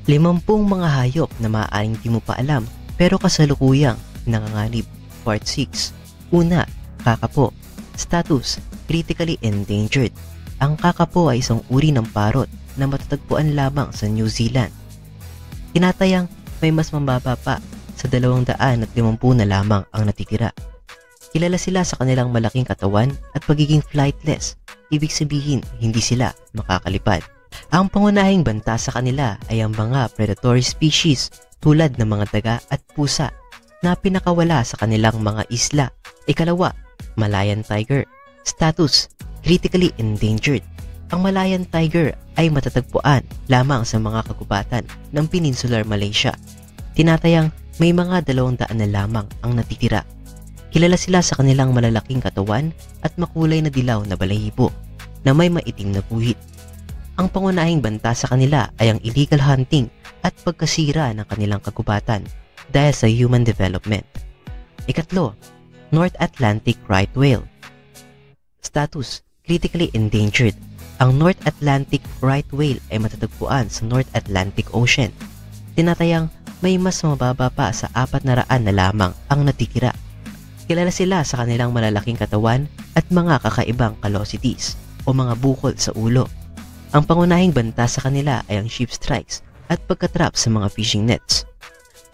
50 mga hayop na maaaring di mo pa alam pero kasalukuyang nanganganib. Part 6. Una, kakapo. Status: critically endangered. Ang kakapo ay isang uri ng parot na matatagpuan lamang sa New Zealand. Tinatayang may mas mababa pa sa 250 na lamang ang natitira. Kilala sila sa kanilang malaking katawan at pagiging flightless, ibig sabihin hindi sila makakalipad. Ang pangunahing banta sa kanila ay ang mga predatory species tulad ng mga daga at pusa na pinakawala sa kanilang mga isla. Ikalawa, Malayan tiger. Status: critically endangered. Ang Malayan tiger ay matatagpuan lamang sa mga kagubatan ng Peninsular Malaysia. Tinatayang may mga 200 na lamang ang natitira. Kilala sila sa kanilang malalaking katawan at makulay na dilaw na balahibo na may maitim na guhit. Ang pangunahing banta sa kanila ay ang illegal hunting at pagkasira ng kanilang kagubatan dahil sa human development. Ikatlo, North Atlantic right whale. Status: critically endangered. Ang North Atlantic right whale ay matatagpuan sa North Atlantic Ocean. Tinatayang may mas mababa pa sa 400 na lamang ang natitira. Kilala sila sa kanilang malalaking katawan at mga kakaibang callosities o mga bukol sa ulo. Ang pangunahing banta sa kanila ay ang ship strikes at pagkatrap sa mga fishing nets.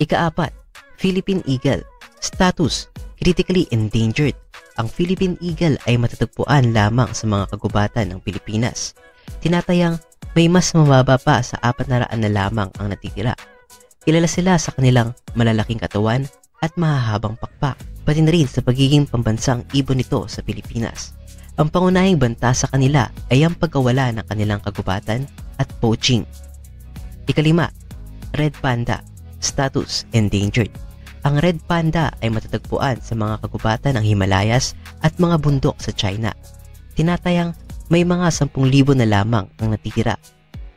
Ikaapat, Philippine eagle. Status: critically endangered. Ang Philippine eagle ay matatagpuan lamang sa mga kagubatan ng Pilipinas. Tinatayang may mas mababa pa sa 400 na lamang ang natitira. Kilala sila sa kanilang malalaking katawan at mahahabang pakpak, pati na rin sa pagiging pambansang ibon nito sa Pilipinas. Ang pangunahing banta sa kanila ay ang pagkawala ng kanilang kagubatan at poaching. Ikalima, red panda. Status: endangered. Ang red panda ay matatagpuan sa mga kagubatan ng Himalayas at mga bundok sa China. Tinatayang may mga 10,000 na lamang ang natitira.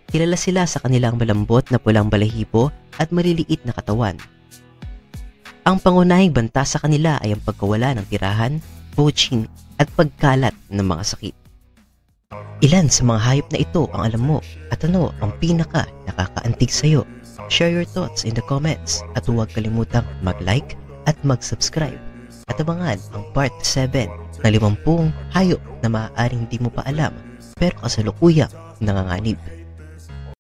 Kilala sila sa kanilang malambot na pulang balahibo at maliliit na katawan. Ang pangunahing banta sa kanila ay ang pagkawala ng tirahan, poaching, at pagkalat ng mga sakit. Ilan sa mga hayop na ito ang alam mo at ano ang pinaka nakakaantig sa'yo? Share your thoughts in the comments at huwag kalimutang mag-like at mag-subscribe. At abangan ang part 7 na 50 hayop na maaaring di mo pa alam pero kasalukuyang nanganganib.